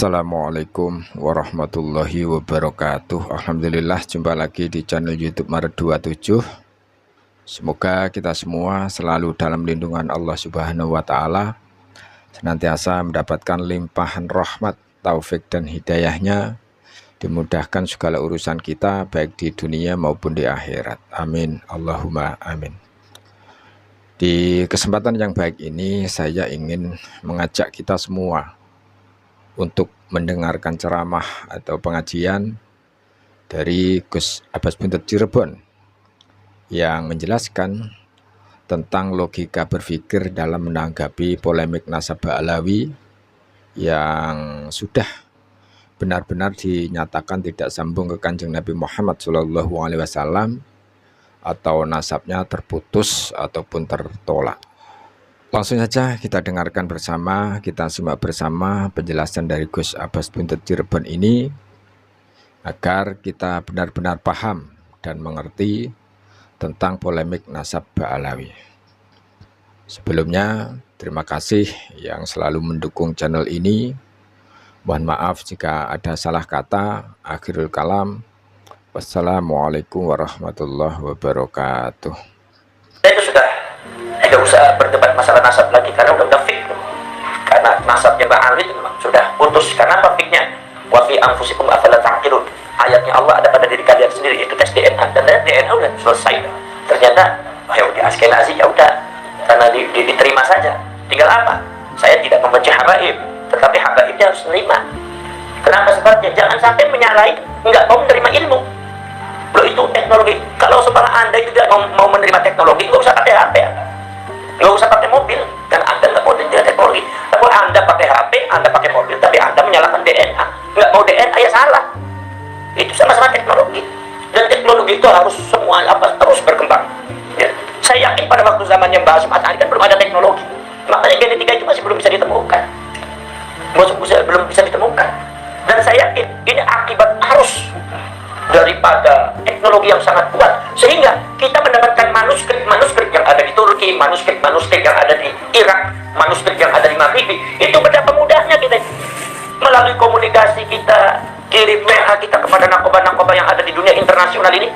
Assalamualaikum warahmatullahi wabarakatuh. Alhamdulillah, jumpa lagi di channel YouTube Maret 27. Semoga kita semua selalu dalam lindungan Allah Subhanahu wa Ta'ala, senantiasa mendapatkan limpahan rahmat, taufik dan hidayahnya, dimudahkan segala urusan kita baik di dunia maupun di akhirat. Amin, Allahumma amin. Di kesempatan yang baik ini saya ingin mengajak kita semua untuk mendengarkan ceramah atau pengajian dari Gus Abbas Buntet Cirebon yang menjelaskan tentang logika berpikir dalam menanggapi polemik nasab Ba'alawi yang sudah benar-benar dinyatakan tidak sambung ke Kanjeng Nabi Muhammad SAW atau nasabnya terputus ataupun tertolak. Langsung saja kita dengarkan bersama, kita simak bersama penjelasan dari Gus Abbas Buntet Cirebon ini agar kita benar-benar paham dan mengerti tentang polemik nasab Ba'alawi. Sebelumnya, terima kasih yang selalu mendukung channel ini. Mohon maaf jika ada salah kata. Akhirul kalam. Wassalamualaikum warahmatullahi wabarakatuh. Itu sudah tidak usah berdebat masalah nasab lagi karena udah fix. Karena nasabnya Ba'alawi memang sudah putus. Karena apa fixnya? Wa fi anfusikum afala ta'qilun. Ayatnya Allah ada pada diri kalian sendiri, itu tes DNA, dan DNA udah selesai. Ternyata ya udah Askenazi, ya udah karena diterima saja. Tinggal apa? Saya tidak membenci habaib, tetapi habaibnya harus menerima. Kenapa sebabnya? Jangan sampai menyalahi nggak mau menerima ilmu. Loh, itu teknologi. Kalau seumpama Anda itu tidak mau menerima teknologi, nggak usah pakai HP, nggak usah pakai mobil, dan Anda nggak mau menerima teknologi. Tapi Anda pakai HP, Anda pakai mobil, tapi Anda menyalahkan DNA, nggak mau DNA ya salah. Itu sama-sama teknologi, dan teknologi itu harus semua terus berkembang. Ya. Saya yakin pada waktu zamannya Mbah Hasyim Asy'ari kan belum ada teknologi, makanya genetika itu masih belum bisa ditemukan, belum bisa ditemukan. Dan saya yakin ini akibat arus daripada teknologi yang sangat kuat, sehingga kita mendapatkan manuskrip yang ada di Turki, manuskrip yang ada di Irak, manuskrip yang ada di Maghribi. Itu betapa mudahnya kita melalui komunikasi kita kirim WA kita kepada narkoba yang ada di dunia internasional ini.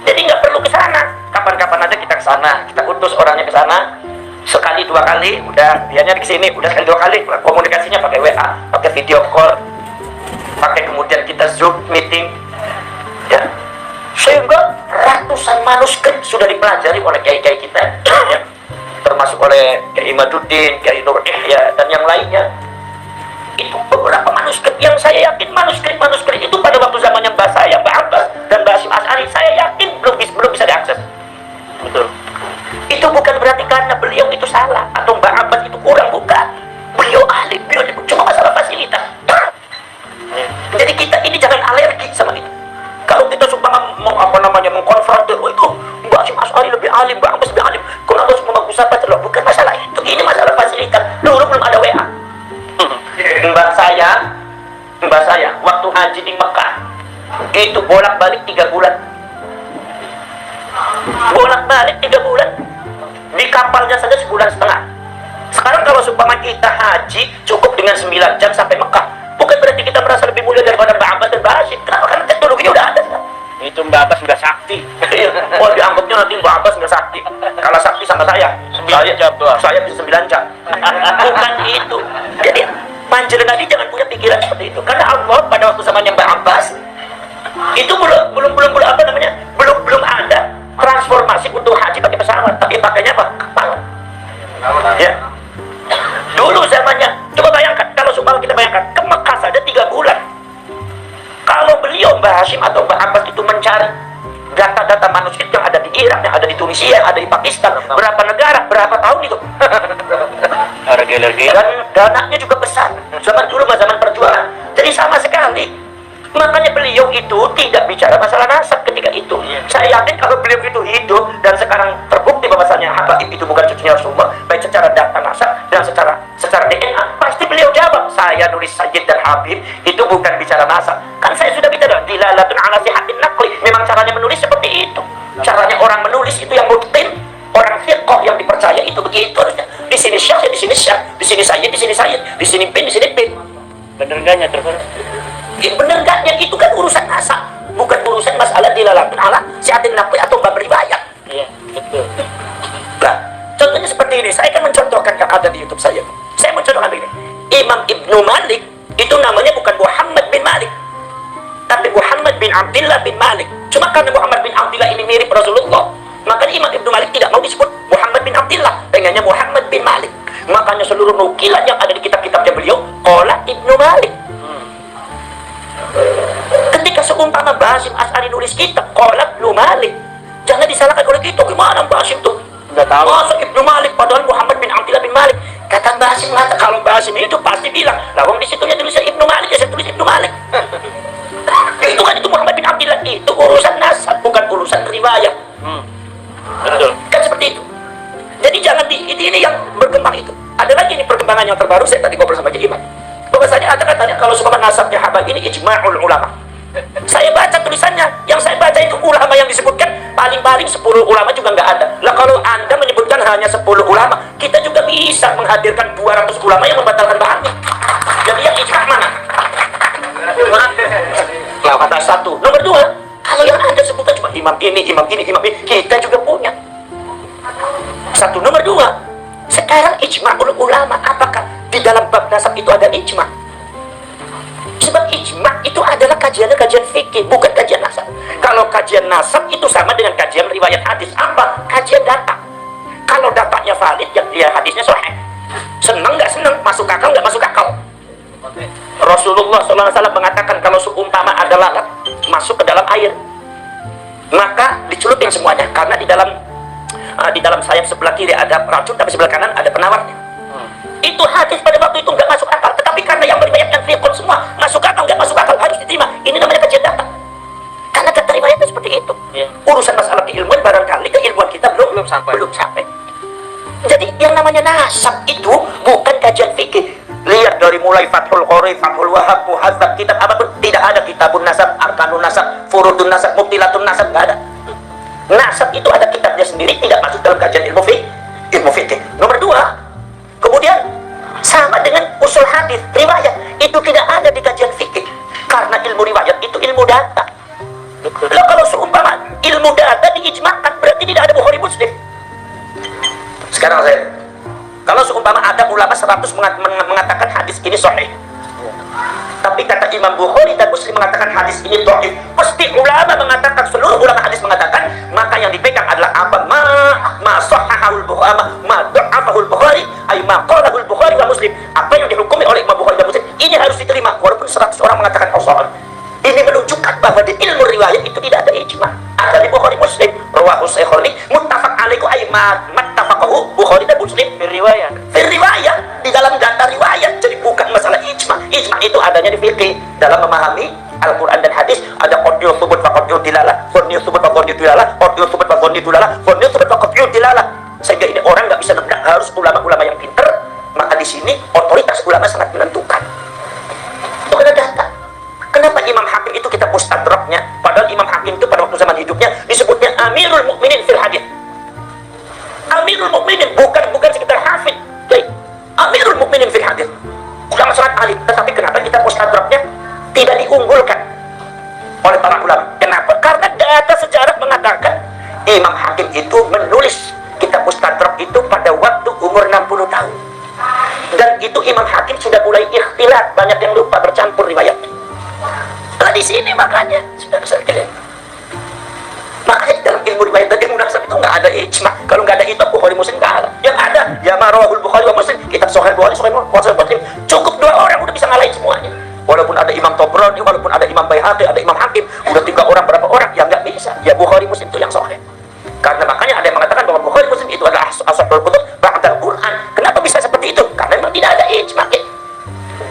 Jadi nggak perlu ke sana. Kapan-kapan aja kita ke sana, kita utus orangnya ke sana. Sekali dua kali, udah dianya di sini, udah sekali dua kali. Komunikasinya pakai WA, pakai video call, pakai kemudian kita Zoom meeting. Ya. Sehingga ratusan manuskrip sudah dipelajari oleh kiai-kiai kita, ya. Termasuk oleh Kiai Imaduddin, Kiai Nur Ihya, dan yang lainnya. Itu beberapa manuskrip yang saya yakin manuskrip itu pada waktu zamannya Mbah saya, Mbah Abbas dan Mbah Hasyim Asy'ari, saya yakin belum bisa diakses. Betul. Itu bukan berarti karena beliau itu salah atau Mbah Abbas itu kurang, bukan. Beliau ahli, beliau cuma masalah fasilitas. Jadi kita ini jangan alergi sama itu. Kalau kita suka mau mengkonfrontir, oh itu Mbah Hasyim Asy'ari lebih alim, Mbah Abbas lebih alim, kalau harus mengaku sahabat, bukan masalah itu. Ini masalah fasilitas. Dulu belum ada WA. Mbak saya waktu haji di Mekah itu bolak-balik 3 bulan, di kapalnya saja 1,5 bulan. Sekarang kalau seumpama kita haji cukup dengan 9 jam sampai Mekah, bukan berarti kita merasa lebih mulia daripada Mbak Abbas dan Mbak Hasyim. Kenapa? Karena teknologinya udah ada. Itu Mbak Abbas nggak sakti. Oh, dianggapnya nanti Mbak Abbas nggak sakti. Kalau sakti sama saya 9 jam doang. Saya bisa 9 jam. Bukan itu. Jadi panjenengan ini jangan punya pikiran seperti itu, karena Allah pada waktu zamannya Mbak Abbas itu belum ada transformasi untuk haji pakai pesawat, tapi pakainya apa? Kapal. Ya. Dulu zamannya, coba bayangkan kalau kita bayangkan ke Mekah saja 3 bulan. Kalau beliau Mbah Hasyim atau Mbah Abbas itu mencari data-data manuskrip yang ada di Irak, yang ada di Tunisia, yang ada di Pakistan, berapa negara, berapa tahun itu? Dan dananya juga besar. Zaman dulu zaman perjuangan. Jadi sama sekali. Makanya beliau itu tidak bicara masalah nasab ketika itu. Saya yakin kalau beliau itu hidup dan sekarang terbukti bahwasanya habaib itu bukan cucunya Rasulullah, baik secara data nasab dan secara DNA, pasti beliau jawab, saya nulis Sayyid dan Habib itu bukan bicara nasab. Kan saya sudah bicara dilalatun ala sihatin naqli. Memang caranya menulis seperti itu. Caranya orang menulis itu yang mutqin, orang thiqah yang dipercaya itu begitu harusnya. Di sini syekh, di sini syekh, di sini Sayyid, di sini Sayyid, di sini bin, di sini bin. Bener enggaknya terus? Bener enggaknya itu kan urusan nasab, bukan urusan masalah dilalakan ala siatin nabi atau bab riwayat. Iya, betul. Nah, contohnya seperti ini, saya akan mencontohkan yang ada di YouTube saya. Saya mencontohkan ini. Imam Ibnu Malik itu namanya bukan Muhammad bin Malik, tapi Muhammad bin Abdullah bin Malik. Cuma karena Muhammad bin Abdullah ini mirip Rasulullah, makanya Imam Ibnu Malik tidak mau disebut Muhammad bin Abdullah, pengennya Muhammad bin Malik. Makanya seluruh nukilan yang ada di kitab-kitabnya beliau, qala Ibnu Malik. Ketika seumpama Basim As'ari nulis kitab qala Ibnu Malik, jangan disalahkan oleh kita. Gimana Basim tuh? Udah tahu. Masa Ibnu Malik padahal Muhammad bin Abdullah bin Malik. Kata Basim, kalau Basim itu pasti bilang, lah wong di situnya tulisnya Ibnu Malik, ya saya tulis Ibnu Malik. Itu kan itu Muhammad bin Abdullah, itu urusan nasab, bukan urusan riwayat. Betul. Kan seperti itu. Jadi jangan ini yang berkembang itu. Ada lagi ini perkembangan yang terbaru, saya tadi ngobrol sama Imam. Bahwasanya ada katanya kalau sumpah nasabnya Habab ini ijma'ul ulama. Saya baca tulisannya, yang saya baca itu ulama yang disebutkan paling-paling 10 ulama juga nggak ada. Lah kalau Anda menyebutkan hanya 10 ulama, kita juga bisa menghadirkan 200 ulama yang membatalkan bahannya. Jadi yang ijma' mana? Nah, kata satu. Nomor dua, kalau yang Anda sebutkan cuma imam ini, kita juga punya. Satu. Nomor dua, sekarang ijma'ul ulama, apakah di dalam bab nasab itu ada ijma'? Sebab ijma' itu adalah kajian fikih, bukan kajian nasab. Kalau kajian nasab itu sama dengan kajian riwayat hadis. Apa? Kajian data. Kalau datanya valid, ya hadisnya sahih. Senang nggak senang, masuk akal nggak masuk akal. Rasulullah SAW mengatakan kalau seumpama ada lalat masuk ke dalam air, maka dicelupin semuanya, karena di dalam sayap sebelah kiri ada racun, tapi sebelah kanan ada penawarnya. Itu hadis pada waktu itu nggak masuk akal, tetapi karena yang meriwayatkan fiqh semua masuk akal, nggak masuk akal harus diterima. Ini namanya kajian data. Karena data riwayatnya seperti itu. Urusan masalah keilmuan barangkali keilmuan kita belum sampai. Jadi yang namanya nasab itu bukan kajian fikih. Lihat dari mulai Fathul Qori, Fathul Wahab, Muhadzab, kitab apapun, tidak ada kitabun nasab, arkanun nasab, furudun nasab, mubtilatun nasab, nggak ada. Nasab itu ada kitabnya sendiri, tidak masuk dalam kajian ilmu fikih. Nomor dua, kemudian sama dengan usul hadis, riwayat itu tidak ada di kajian fikih, karena ilmu riwayat itu ilmu data. Lah kalau seumpama ilmu data diijmakan, berarti tidak ada Bukhari Muslim. Sekarang kalau seumpama ada ulama 100 mengatakan hadis ini sahih, tapi kata Imam Bukhari dan Muslim mengatakan hadis ini dhaif, pasti ulama mengatakan, seluruh ulama hadis mengatakan, maka yang dipegang adalah apa? Ma sahhahul Bukhari, ma dha'afahul Bukhari, ay ma qalahul Bukhari wa Muslim. Apa yang dihukumi oleh Imam Bukhari dan Muslim, ini harus diterima walaupun 100 orang mengatakan sahih. Ini menunjukkan bahwa di ilmu riwayat itu tidak ada ijma'. Ada di Bukhari Muslim, rawahu Syaikhaini, muttafaq alaihi ay ma mattafaqahu Bukhari dan Muslim Riwayat. Riwayat di dalam data riwayat. Jadi bukan masalah ijma'. Ijma' itu adanya di fikih dalam memahami Al-Quran dan hadis. Ada qadiyyu thubut wa qadiyyu dilalah, qadiyyu thubut wa qadiyyu dilalah, qadiyyu thubut wa qadiyyu dilalah, qadiyyu thubut wa qadiyyu dilalah. Sehingga ini orang nggak bisa nebak, harus ulama-ulama yang pintar. Maka di sini otoritas ulama sangat menentukan. Itu ada data. Kenapa Imam Hakim itu kita mustadraknya? Padahal Imam Hakim itu pada waktu zaman hidupnya disebutnya Amirul Mukminin fil hadis. Amirul Mukminin bukan sekedar hafid. Amirul Mukminin fil hadis. Ulama sangat alim, tetapi kenapa kita mustadraknya tidak diunggulkan oleh para ulama? Kenapa? Karena data sejarah mengatakan Imam Hakim itu menulis kitab mustadrak itu pada waktu umur 60 tahun. Dan itu Imam Hakim sudah mulai ikhtilat, banyak yang lupa, bercampur riwayatnya. Nah di sini makanya sudah sekalian. Makanya dalam ilmu riwayat dan ilmu nasab itu nggak ada ijma'. Kalau nggak ada itu Bukhari Muslim nggak ada. Yang ada ya marawahul Bukhari wa Muslim, kitab Sahih Bukhari, Sahih Muslim, cukup 2 orang udah bisa ngalahin semuanya. Walaupun ada Imam Tabrani, walaupun ada Imam Baihaqi, ada Imam Hakim, udah 3 orang berapa orang yang nggak bisa. Ya Bukhari Muslim itu yang sahih. Karena makanya ada yang mengatakan bahwa Bukhari Muslim itu adalah ashabul kutub ba'dal Quran. Kenapa bisa seperti itu? Karena memang tidak ada ijma'.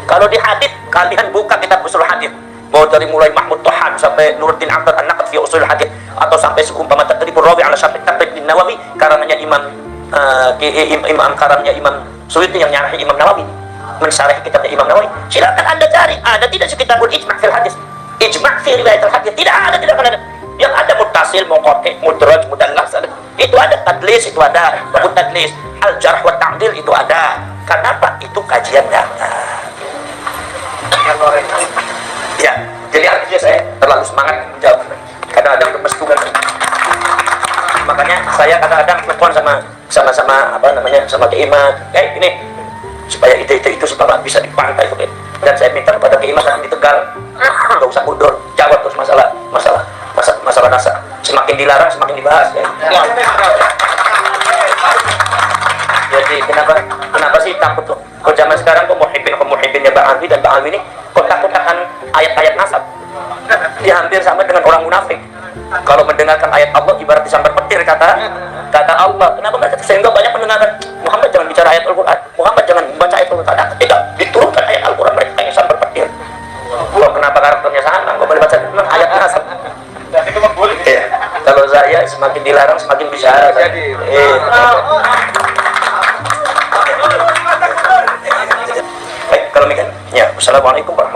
Kalau di hadis, kalian buka kitab usul hadis, mau dari mulai Mahmud Tohan sampai Nuruddin Abdul An-Naqd fi usul hadis, atau sampai seumpama Taqribur Rawi ala Syarh Taqrib bin Nawawi karangannya Imam Suyuti yang nyarahi Imam Nawawi, mensyarah kitabnya Imam Nawawi. Silakan Anda cari, ada tidak sekitabul ijma' fil hadis, ijma' fi riwayat al-hadis, tidak ada. Yang ada muttasil, muqati', mudraj, mudallas, itu ada. Tadlis itu ada, babu tadlis, al-jarh wa ta'dil itu ada. Kenapa? Itu kajian data. harus semangat menjawab. Kadang-kadang gemes juga. Makanya saya kadang-kadang telepon sama apa namanya, sama Ki Iman, ini supaya ide-ide itu supaya bisa dipantai tuh. Dan saya minta kepada Ki Iman yang di Tegal, nggak usah mundur, jawab terus masalah nasab. Semakin dilarang semakin dibahas. Jadi kenapa sih takut tuh? Kalau zaman sekarang kok muhibinnya Mbak Alwi dan Mbak Alwi ini kok takut-takutan ayat-ayat nasab. Dia hampir sama dengan orang munafik. Kalau mendengarkan ayat Allah ibarat disambar petir kata Allah. Kenapa mereka sehingga banyak mendengarkan Muhammad jangan bicara ayat Al-Quran, Muhammad jangan baca ayat Al-Quran. Tidak, diturunkan ayat Al-Quran mereka yang sambar petir. Loh, kenapa karakternya sama? Nggak boleh baca ayat nasab. Kalau saya semakin dilarang semakin bicara. Baik, kalau demikian, ya, wassalamualaikum warahmatullahi wabarakatuh.